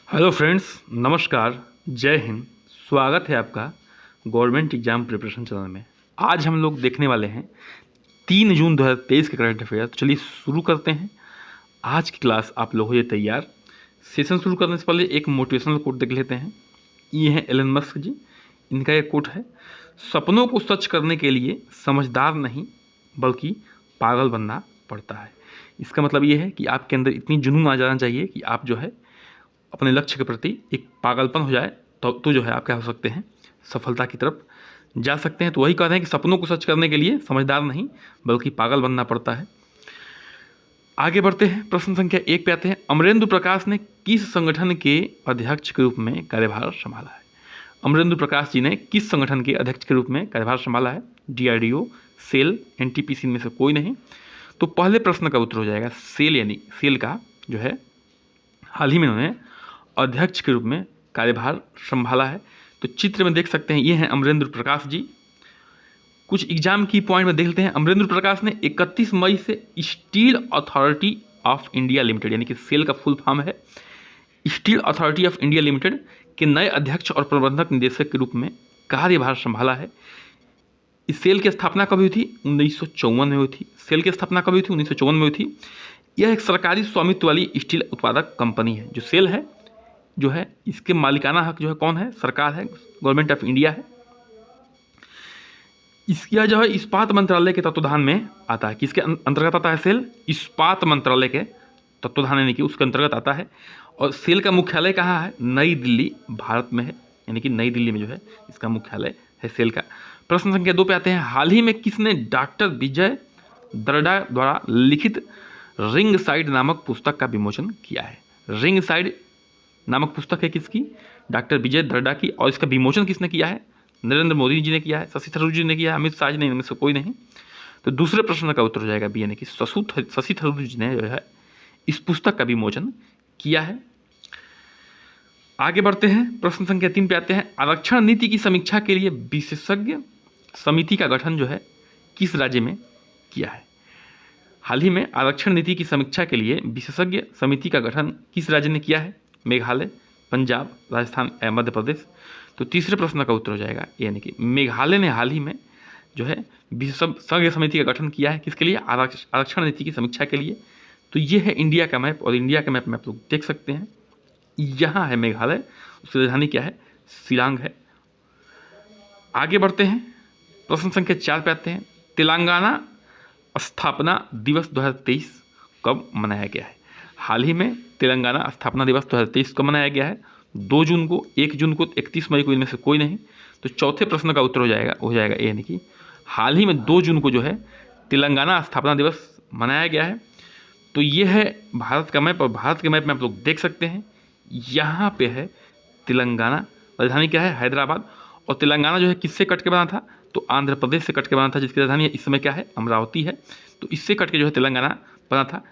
Hello friends, नमस्कार, जय हिंद। स्वागत है आपका गवर्नमेंट एग्जाम प्रिपरेशन चैनल में। आज हम लोग देखने वाले हैं 3 जून 2023 के करंट अफेयर। तो चलिए शुरू करते हैं आज की क्लास। आप लोग हो ये तैयार। सेशन शुरू करने से पहले एक मोटिवेशनल कोट देख लेते हैं। ये है एलन मस्क जी, इनका एक कोट है, सपनों को सच करने के लिए समझदार नहीं बल्कि पागल बनना पड़ता है। इसका मतलब ये है कि आपके अंदर इतनी जुनून आ जाना चाहिए कि आप जो है अपने लक्ष्य के प्रति एक पागलपन हो जाए, तो जो है आप क्या हो सकते हैं, सफलता की तरफ जा सकते हैं। तो वही कह रहे हैं कि सपनों को सच करने के लिए समझदार नहीं बल्कि पागल बनना पड़ता है। आगे बढ़ते हैं, प्रश्न संख्या 1 पे आते हैं। अमरेंद्र प्रकाश ने किस संगठन के अध्यक्ष के रूप में कार्यभार संभाला है? अमरेंद्र प्रकाश जी ने किस संगठन के अध्यक्ष के रूप में कार्यभार संभाला है? DRDO, सेल, NTPC में से कोई नहीं। तो पहले प्रश्न का उत्तर हो जाएगा सेल, यानी सेल का जो है हाल ही में उन्होंने अध्यक्ष के रूप में कार्यभार संभाला है। तो चित्र में देख सकते हैं, ये हैं अमरेंद्र प्रकाश जी। कुछ एग्जाम की पॉइंट में देख लेते हैं। अमरेंद्र प्रकाश ने 31 मई से steel authority of India limited, यानी कि सेल का फुल फॉर्म है steel authority of India limited, के नए अध्यक्ष और प्रबंधक निदेशक के रूप में कार्यभार संभाला है। इस सेल की स्थापना कब हुई थी? 1954 में हुई थी। सेल की स्थापना कब हुई थी? 1954 में हुई थी। यह एक सरकारी स्वामित्व वाली स्टील उत्पादक कंपनी है। जो सेल है जो है, इसके मालिकाना हक जो है कौन है? सरकार है, गवर्नमेंट ऑफ इंडिया है। इसका जो है इस्पात मंत्रालय के तत्वाधान में आता है। किसके अंतर्गत आता है सेल? इस्पात मंत्रालय के तत्वाधान, यानी कि उसके अंतर्गत आता है। और सेल का मुख्यालय कहाँ है? नई दिल्ली, भारत में है, यानी कि नई दिल्ली में जो है इसका मुख्यालय है सेल का। प्रश्न संख्या 2 पे आते हैं। हाल ही में किसने डॉक्टर विजय दर्डा द्वारा लिखित रिंग साइड नामक पुस्तक का विमोचन किया है? रिंग साइड नामक पुस्तक है किसकी? डॉक्टर विजय दर्डा की। और इसका विमोचन किसने किया है? नरेंद्र मोदी जी ने किया है, शशि थरूर जी ने किया है, अमित शाह जी ने, इनमें से कोई नहीं। तो दूसरे प्रश्न का उत्तर हो जाएगा बी, यानी कि शशि थरूर जी ने जो है इस पुस्तक का विमोचन किया है। आगे बढ़ते हैं, प्रश्न संख्या 3 पे आते हैं। आरक्षण नीति की समीक्षा के लिए विशेषज्ञ समिति का गठन जो है किस राज्य में किया है? हाल ही में आरक्षण नीति की समीक्षा के लिए विशेषज्ञ समिति का गठन किस राज्य ने किया है? मेघालय, पंजाब, राजस्थान या मध्य प्रदेश। तो तीसरे प्रश्न का उत्तर हो जाएगा, यानी कि मेघालय ने हाल ही में जो है विशेषज्ञ समिति का गठन किया है। किसके लिए? आरक्षण नीति की समीक्षा के लिए। तो ये है इंडिया का मैप, और इंडिया का मैप में आप लोग देख सकते हैं, यहाँ है मेघालय, उसकी राजधानी क्या है? शिलांग है। आगे बढ़ते हैं, प्रश्न संख्या 4 पे आते हैं। तेलंगाना स्थापना दिवस 2023 कब मनाया गया है? हाल ही में तेलंगाना स्थापना दिवस 2023 कब मनाया गया है? 2 जून को, 1 जून को, 31 मई को, इनमें से कोई नहीं। तो चौथे प्रश्न का उत्तर हो जाएगा ए, यानी कि हाल ही में 2 जून को जो है तेलंगाना स्थापना दिवस मनाया गया है। तो ये है भारत का मैप, और भारत के मैप में आप लोग देख सकते हैं, यहाँ पे है तेलंगाना, राजधानी क्या है? हैदराबाद। और तेलंगाना जो है किससे कट के बना था? तो आंध्र प्रदेश से कट के बना था, जिसकी राजधानी इस समय क्या है? अमरावती है। तो इससे कट के जो है तेलंगाना बना था।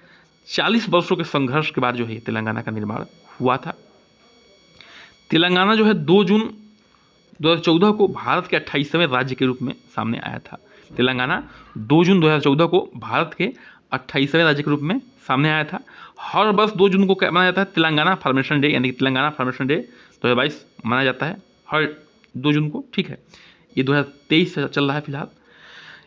40 वर्षों के संघर्ष के बाद जो है तेलंगाना का निर्माण हुआ था। तेलंगाना जो है 2 जून 2014 को भारत के 28वें राज्य के रूप में सामने आया था। तेलंगाना 2 जून 2014 को भारत के 28वें राज्य के रूप में सामने आया था। हर वर्ष 2 जून को क्या मनाया जाता है? तेलंगाना फॉर्मेशन डे, यानी कि तेलंगाना फॉर्मेशन डे 2022 मनाया जाता है हर 2 जून को। ठीक है, ये 2023 से चल रहा है फिलहाल।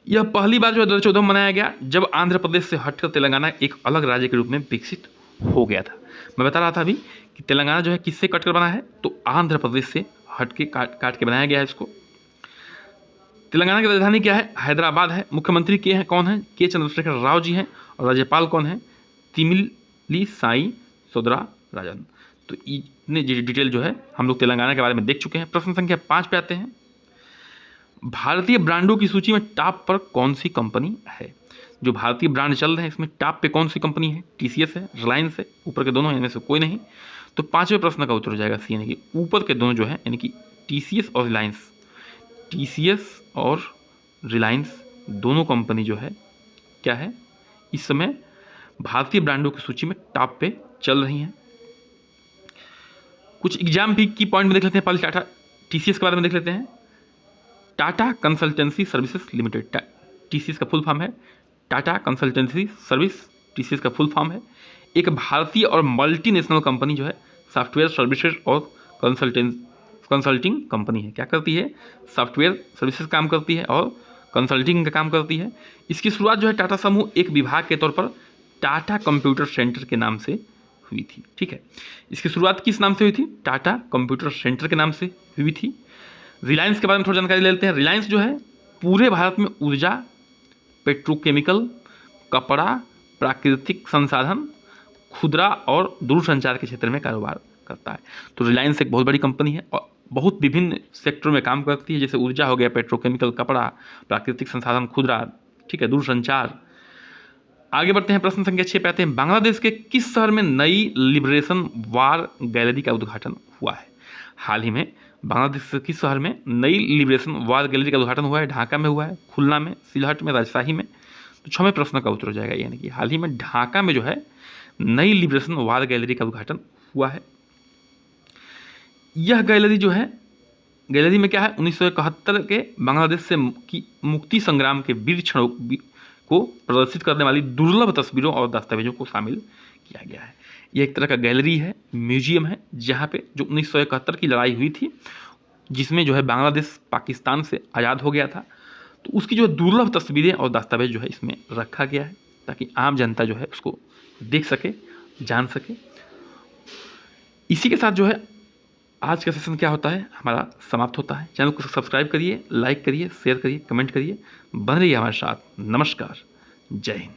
यह पहली बार जो है 2014 में मनाया गया, जब आंध्र प्रदेश से हटकर तेलंगाना एक अलग राज्य के रूप में विकसित हो गया था। मैं बता रहा था अभी कि तेलंगाना जो है किससे कटकर बना है? तो आंध्र प्रदेश से हट के काट के बनाया गया है इसको। तेलंगाना की राजधानी क्या है? हैदराबाद है। मुख्यमंत्री के हैं कौन है? के चंद्रशेखर राव जी हैं। और राज्यपाल कौन है? तिमिली साई सौंदरराजन। तो इतने डिटेल जो है हम लोग तेलंगाना के बारे में देख चुके हैं। प्रश्न संख्या 5 पे आते हैं। भारतीय ब्रांडों की सूची में टॉप पर कौन सी कंपनी है? जो भारतीय ब्रांड चल रहे हैं इसमें टॉप पे कौन सी कंपनी है? TCS है, रिलायंस है, ऊपर के दोनों, इनमें से कोई नहीं। तो 5वें प्रश्न का उत्तर हो जाएगा सी, यानी कि ऊपर के दोनों जो है, यानी कि TCS और रिलायंस। TCS और रिलायंस दोनों कंपनी जो है क्या है, इस समय भारतीय ब्रांडों की सूची में टॉप पे चल रही हैं। कुछ एग्जाम की पॉइंट में देख लेते हैं। पहले टाटा TCS के बारे में देख लेते हैं। Tata consultancy services limited, TCS का फुल फॉर्म है टाटा कंसल्टेंसी सर्विस, TCS का फुल फॉर्म है। एक भारतीय और मल्टीनेशनल कंपनी जो है सॉफ्टवेयर सर्विसेज और कंसल्टिंग कंपनी है। क्या करती है? सॉफ्टवेयर सर्विसेज काम करती है और कंसल्टिंग का काम करती है। इसकी शुरुआत जो है टाटा समूह एक विभाग के तौर पर टाटा कंप्यूटर सेंटर के नाम से हुई थी। ठीक है, इसकी शुरुआत किस नाम से हुई थी? टाटा कंप्यूटर सेंटर के नाम से हुई थी। रिलायंस के बारे में थोड़ी जानकारी ले लेते हैं। रिलायंस जो है पूरे भारत में ऊर्जा, पेट्रोकेमिकल, कपड़ा, प्राकृतिक संसाधन, खुदरा और दूरसंचार के क्षेत्र में कारोबार करता है। तो रिलायंस एक बहुत बड़ी कंपनी है और बहुत विभिन्न सेक्टरों में काम करती है, जैसे ऊर्जा हो गया, पेट्रोकेमिकल, कपड़ा, प्राकृतिक संसाधन, खुदरा, ठीक है, दूरसंचार। आगे बढ़ते हैं, प्रश्न संख्या 6 पे आते हैं। बांग्लादेश के किस शहर में नई लिबरेशन वार गैलरी का उद्घाटन हुआ है? हाल ही में बांग्लादेश के किस शहर में नई लिबरेशन वार गैलरी का उद्घाटन हुआ है? ढाका में हुआ है, खुलना में, सिलहट में, राजशाही में। तो 6वें प्रश्न का उत्तर हो जाएगा, यानी कि हाल ही में ढाका में जो है नई लिबरेशन वार गैलरी का उद्घाटन हुआ है। यह गैलरी जो है, गैलरी में क्या है? 1971 के बांग्लादेश से की मुक्ति संग्राम के वीर क्षणों को प्रदर्शित करने वाली दुर्लभ तस्वीरों और दस्तावेजों को शामिल किया गया है। यह एक तरह का गैलरी है, म्यूजियम है, जहाँ पे जो 1971 की लड़ाई हुई थी, जिसमें जो है बांग्लादेश पाकिस्तान से आज़ाद हो गया था, तो उसकी जो दुर्लभ तस्वीरें और दस्तावेज जो है इसमें रखा गया है, ताकि आम जनता जो है उसको देख सके, जान सके। इसी के साथ जो है आज का सेशन क्या होता है, हमारा समाप्त होता है। चैनल को सब्सक्राइब करिए, लाइक करिए, शेयर करिए, कमेंट करिए, बन रहिए हमारे साथ। नमस्कार, जय हिंद।